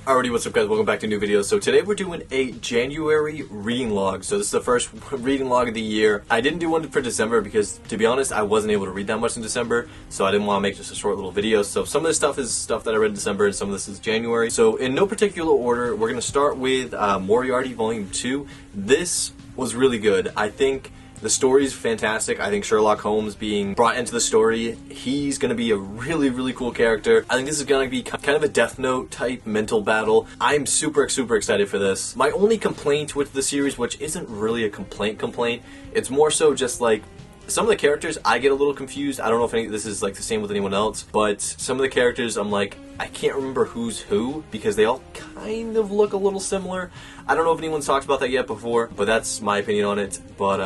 Alrighty, what's up guys, welcome back to a new video. So today we're doing a January reading log. So this is the first reading log of the year. I didn't do one for December because, to be honest, I wasn't able to read that much in December, so I didn't want to make just a short little video. So some of this stuff is stuff that I read in December and some of this is January. So in no particular order, we're going to start with Moriarty Volume 2. This was really good. I think the story's fantastic. I think Sherlock Holmes being brought into the story, he's going to be a really, really cool character. I think this is going to be kind of a Death Note type mental battle. I'm super excited for this. My only complaint with the series, which isn't really a complaint, it's more so just like, some of the characters, I get a little confused. I don't know if this is like the same with anyone else, but some of the characters, I'm like, I can't remember who's who because they all kind of look a little similar. I don't know if anyone's talked about that yet before, but that's my opinion on it. But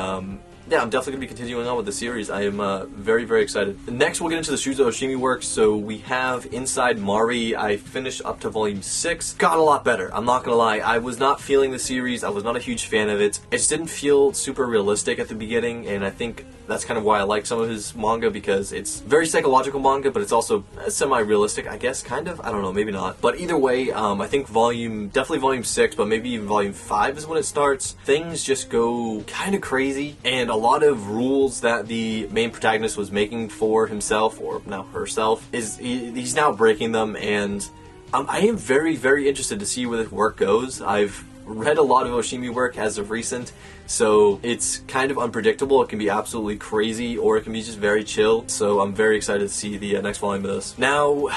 yeah, I'm definitely going to be continuing on with the series. I am very excited. Next, we'll get into the Shuzo Oshimi works. So we have Inside Mari. I finished up to Volume 6. Got a lot better. I'm not going to lie. I was not feeling the series. I was not a huge fan of it. It just didn't feel super realistic at the beginning, and I think that's kind of why I like some of his manga, because it's very psychological manga, but it's also semi-realistic, I guess, kind of. I don't know, maybe not. But either way, I think definitely Volume 6, but maybe even Volume 5 is when it starts. Things just go kind of crazy, and a lot of rules that the main protagonist was making for himself, or now herself, he's now breaking them, and I am very interested to see where this work goes. I've read a lot of Oshimi work as of recent, so it's kind of unpredictable. It can be absolutely crazy, or it can be just very chill, so I'm very excited to see the next volume of this. Now,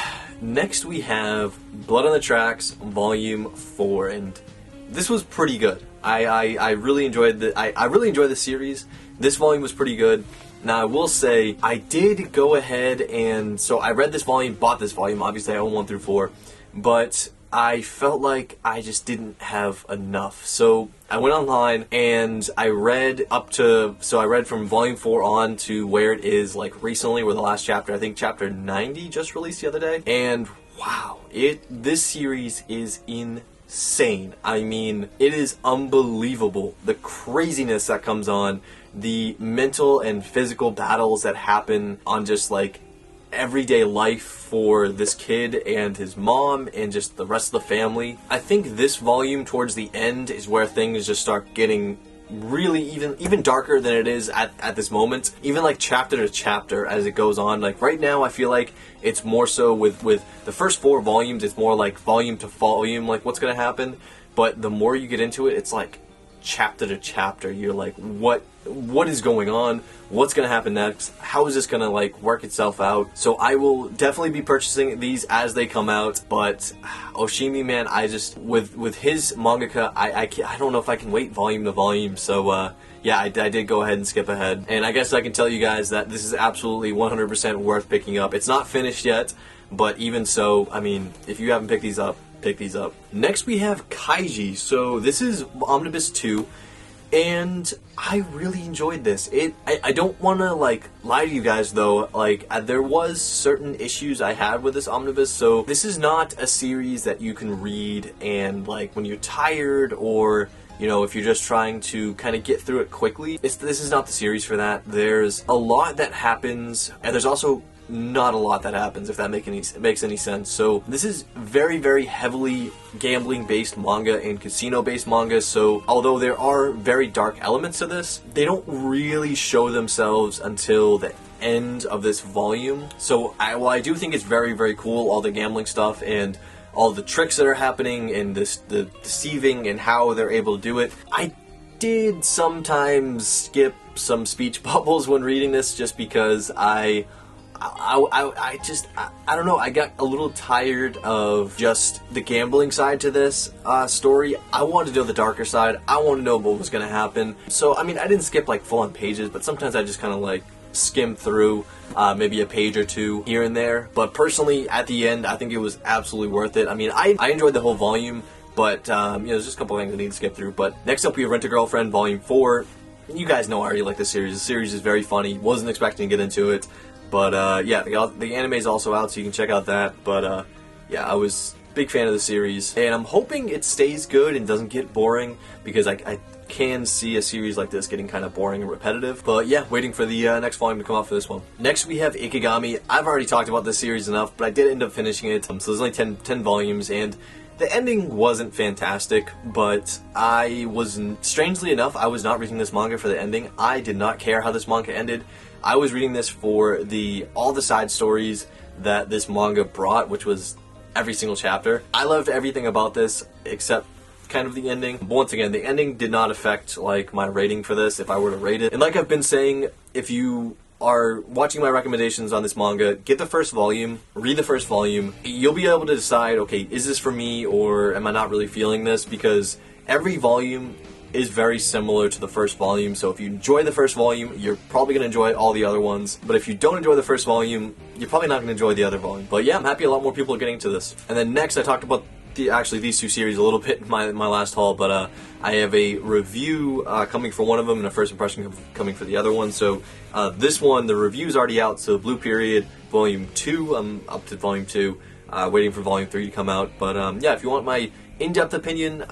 next we have Blood on the Tracks Volume 4, and this was pretty good. I really enjoyed the series. This volume was pretty good. Now, I will say, I did go ahead and, so I read this volume, bought this volume, obviously I own 1 through 4, but I felt like I just didn't have enough. So I went online and I read I read from Volume 4 on to where it is like recently, where the last chapter, I think chapter 90 just released the other day, and wow, this series is insane. I mean, it is unbelievable. The craziness that comes on, the mental and physical battles that happen on just like everyday life for this kid and his mom and just the rest of the family. I think this volume towards the end is where things just start getting really even darker than it is at this moment, even like chapter to chapter as it goes on. Like right now I feel like it's more so with the first 4 volumes, it's more like volume to volume, like what's gonna happen, but the more you get into it, it's like chapter to chapter, you're like, what is going on? What's gonna happen next? How is this gonna like work itself out? So I will definitely be purchasing these as they come out. But Oshimi, man, I just with his mangaka, I don't know if I can wait volume to volume. So yeah, I did go ahead and skip ahead, and I guess I can tell you guys that this is absolutely 100% worth picking up. It's not finished yet, but even so, I mean, if you haven't picked these up, pick these up. Next we have Kaiji. So this is Omnibus 2, and I really enjoyed this. I don't want to like lie to you guys though, like there was certain issues I had with this omnibus. So this is not a series that you can read and like when you're tired, or you know, if you're just trying to kind of get through it quickly. This is not the series for that. There's a lot that happens, and there's also not a lot that happens, if that makes any sense. So this is very heavily gambling based manga and casino based manga, so although there are very dark elements to this, they don't really show themselves until the end of this volume. So while I do think it's very cool, all the gambling stuff and all the tricks that are happening and the deceiving and how they're able to do it, I did sometimes skip some speech bubbles when reading this, just because I don't know, I got a little tired of just the gambling side to this story. I wanted to know the darker side. I wanted to know what was going to happen. So, I mean, I didn't skip like full-on pages, but sometimes I just kind of like skim through maybe a page or two here and there. But personally, at the end, I think it was absolutely worth it. I mean, I enjoyed the whole volume, but you know, there's just a couple things I need to skip through. But next up, we have Rent-A-Girlfriend Volume 4. You guys know I already like this series. The series is very funny. Wasn't expecting to get into it. But yeah, the anime is also out, so you can check out that. But yeah, I was a big fan of the series, and I'm hoping it stays good and doesn't get boring, because I can see a series like this getting kind of boring and repetitive. But yeah, waiting for the next volume to come out for this one. Next we have Ikagami. I've already talked about this series enough, but I did end up finishing it. So there's only 10 volumes, and The ending wasn't fantastic, but strangely enough, I was not reading this manga for the ending. I did not care how this manga ended. I was reading this for all the side stories that this manga brought, which was every single chapter. I loved everything about this except kind of the ending. But once again, the ending did not affect like my rating for this if I were to rate it. And like I've been saying, if you are watching my recommendations on this manga, get the first volume, read the first volume. You'll be able to decide, okay, is this for me or am I not really feeling this? Because every volume is very similar to the first volume, so if you enjoy the first volume, you're probably going to enjoy all the other ones. But if you don't enjoy the first volume, you're probably not going to enjoy the other volume. But yeah, I'm happy a lot more people are getting to this. And then next, I talked about actually these two series a little bit in my last haul, but I have a review coming for one of them and a first impression coming for the other one. So this one, the review's already out, so Blue Period Volume 2, I'm up to Volume 2, waiting for Volume 3 to come out. But yeah, if you want my in-depth opinion,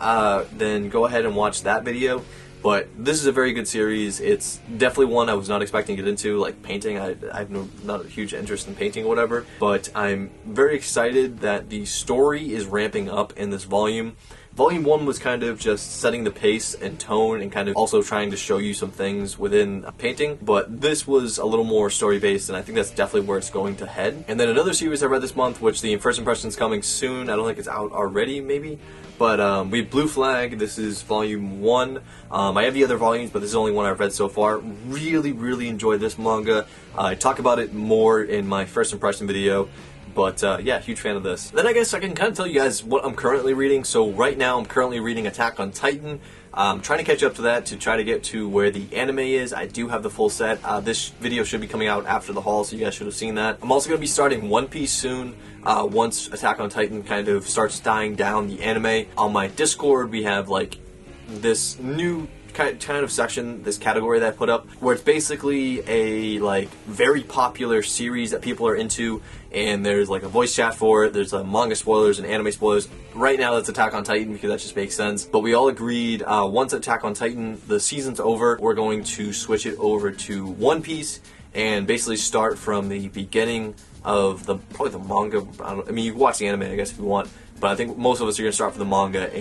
then go ahead and watch that video. But this is a very good series. It's definitely one I was not expecting to get into, like painting. I have not a huge interest in painting or whatever, but I'm very excited that the story is ramping up in this volume. Volume 1 was kind of just setting the pace and tone and kind of also trying to show you some things within painting, but this was a little more story-based, and I think that's definitely where it's going to head. And then another series I read this month, which the first impression is coming soon. I don't think it's out already, maybe. But we have Blue Flag. This is Volume 1. I have the other volumes, but this is the only one I've read so far. Really, really enjoyed this manga. I talk about it more in my first impression video. But yeah, huge fan of this. Then I guess I can kind of tell you guys what I'm currently reading. So right now I'm currently reading Attack on Titan. I'm trying to catch up to that to try to get to where the anime is. I do have the full set. This video should be coming out after the haul, so you guys should have seen that. I'm also going to be starting One Piece soon. Once Attack on Titan kind of starts dying down the anime. On my Discord, we have like this new kind of section, this category that I put up, where it's basically a like very popular series that people are into, and there's like a voice chat for it. There's manga spoilers and anime spoilers. Right now that's Attack on Titan because that just makes sense. But we all agreed once Attack on Titan, the season's over, we're going to switch it over to One Piece and basically start from the beginning of probably the manga. I mean, you can watch the anime, I guess, if you want. But I think most of us are going to start from the manga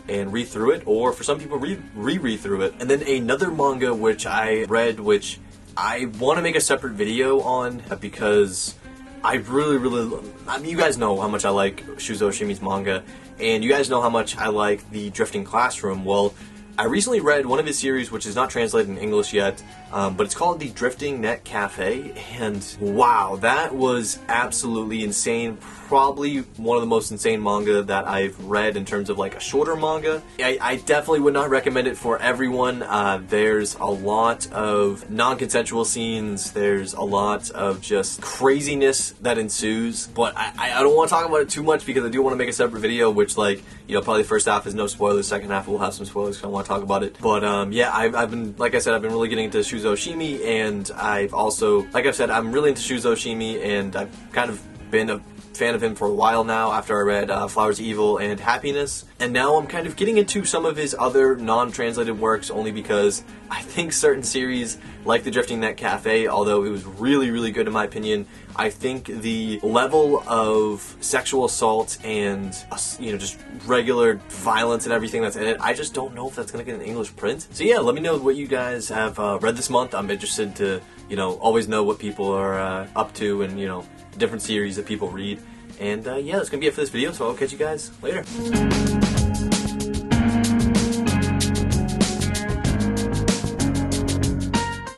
and read through it, or for some people reread through it. And then another manga which I read, which I want to make a separate video on because I really, I mean, you guys know how much I like Shuzo Oshimi's manga, and you guys know how much I like The Drifting Classroom. Well, I recently read one of his series, which is not translated in English yet, but it's called The Drifting Net Cafe, and wow, that was absolutely insane. Probably one of the most insane manga that I've read in terms of like a shorter manga. I definitely would not recommend it for everyone. There's a lot of non-consensual scenes. There's a lot of just craziness that ensues. But I don't want to talk about it too much because I do want to make a separate video, which, like, you know, probably the first half is no spoilers. Second half will have some spoilers because I want to talk about it. But yeah, I've been, like I said, I've been really getting into Shuzo Oshimi, and I've also, like I've said, I'm really into Shuzo Oshimi, and I've kind of been a fan of him for a while now after I read Flowers of Evil and Happiness, and now I'm kind of getting into some of his other non-translated works only because I think certain series like The Drifting Net Cafe, although it was really, really good in my opinion, I think the level of sexual assault and, you know, just regular violence and everything that's in it, I just don't know if that's going to get an English print. So yeah, let me know what you guys have read this month. I'm interested to, you know, always know what people are up to and, you know, different series that people read. And yeah, that's going to be it for this video, so I'll catch you guys later.